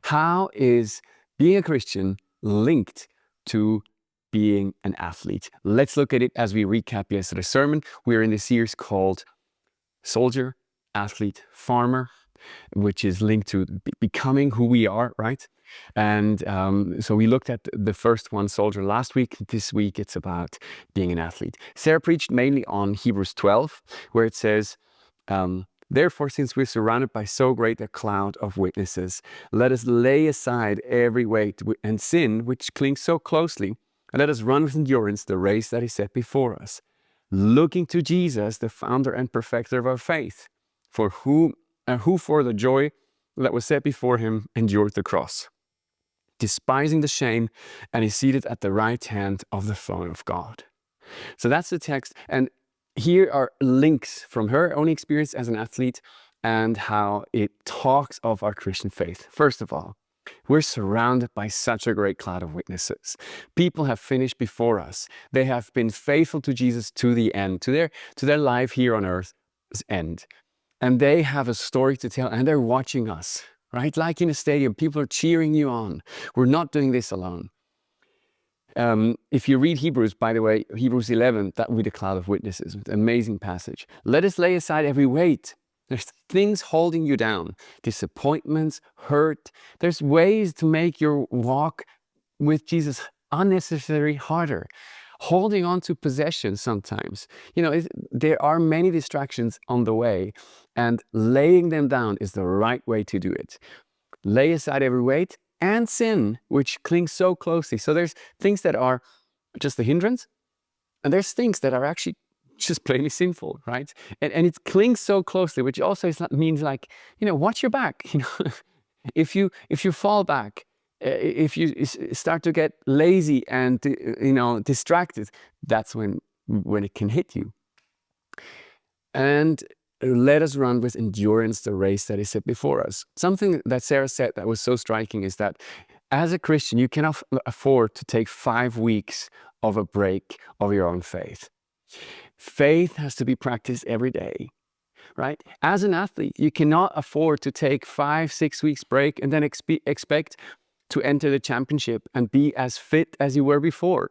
How is being a Christian linked to being an athlete? Let's look at it as we recap yesterday's sermon. We're in the series called Soldier, Athlete, Farmer, which is linked to becoming who we are, right? And so we looked at the first one, soldier, last week. This week, it's about being an athlete. Sarah preached mainly on Hebrews 12, where it says, therefore, since we're surrounded by so great a cloud of witnesses, let us lay aside every weight and sin which clings so closely, and let us run with endurance the race that is set before us, looking to Jesus, the founder and perfecter of our faith, who for the joy that was set before him endured the cross, despising the shame, and is seated at the right hand of the throne of God. So that's the text. And here are links from her own experience as an athlete and how it talks of our Christian faith. First of all, we're surrounded by such a great cloud of witnesses. People have finished before us. They have been faithful to Jesus to the end, to their life here on earth's end. And they have a story to tell, and they're watching us, right? Like in a stadium, people are cheering you on. We're not doing this alone. If you read Hebrews, by the way, Hebrews 11, that will be the cloud of witnesses. Amazing passage. Let us lay aside every weight. There's things holding you down, disappointments, hurt. There's ways to make your walk with Jesus unnecessarily harder. Holding on to possessions sometimes. There are many distractions on the way, and laying them down is the right way to do it. Lay aside every weight and sin, which clings so closely. So there's things that are just a hindrance, and there's things that are actually just plainly sinful, right? And it clings so closely, which also means like, watch your back. If you fall back, if you start to get lazy and distracted, that's when it can hit you. And let us run with endurance the race that is set before us. Something that Sarah said that was so striking is that as a Christian, you cannot afford to take 5 weeks of a break of your own faith. Faith has to be practiced every day, right? As an athlete, you cannot afford to take 5-6 weeks break and then expect to enter the championship and be as fit as you were before.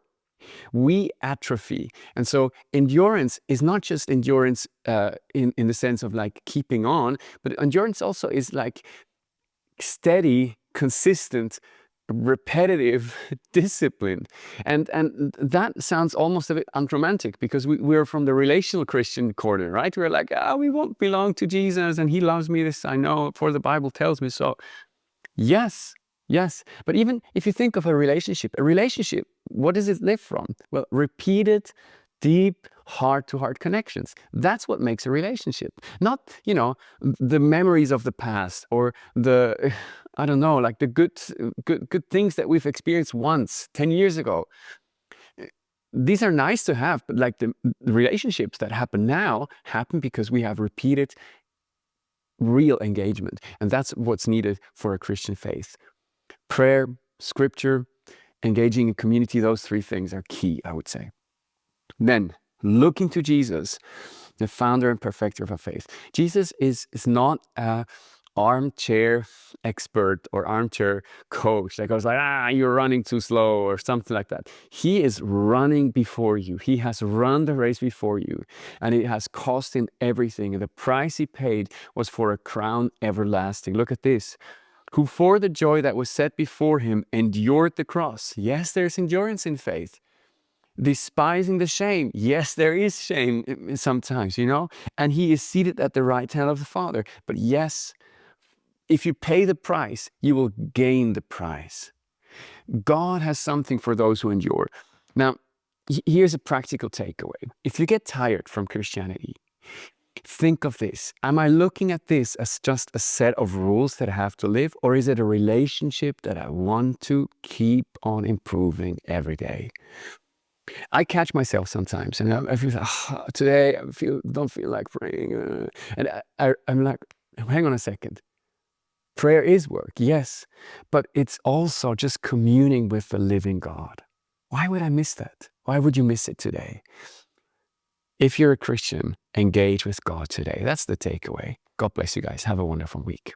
We atrophy. And so endurance is not just endurance in the sense of like keeping on, but endurance also is like steady, consistent, repetitive discipline. And that sounds almost a bit unromantic because we're from the relational Christian corner, right? We're like, we won't belong to Jesus and he loves me, this I know, for the Bible tells me so. Yes. But even if you think of a relationship, what does it live from? Well, repeated, deep, heart-to-heart connections. That's what makes a relationship. Not, the memories of the past or the, I don't know, like the good things that we've experienced once, 10 years ago. These are nice to have, but like the relationships that happen now happen because we have repeated real engagement. And that's what's needed for a Christian faith. Prayer, scripture, engaging in community, those 3 things are key, I would say. Then, looking to Jesus, the founder and perfecter of our faith. Jesus is not an armchair expert or armchair coach that goes like, you're running too slow or something like that. He is running before you. He has run the race before you, and it has cost him everything. And the price he paid was for a crown everlasting. Look at this. Who for the joy that was set before him endured the cross. Yes, there's endurance in faith. Despising the shame. Yes, there is shame sometimes, and he is seated at the right hand of the Father. But yes, if you pay the price, you will gain the prize. God has something for those who endure. Now, here's a practical takeaway. If you get tired from Christianity, think of this. Am I looking at this as just a set of rules that I have to live, or is it a relationship that I want to keep on improving every day? I catch myself sometimes, and I feel like, today I don't feel like praying, and I'm like, hang on a second. Prayer is work, yes, but it's also just communing with the living God. Why would I miss that? Why would you miss it today? If you're a Christian, engage with God today. That's the takeaway. God bless you guys. Have a wonderful week.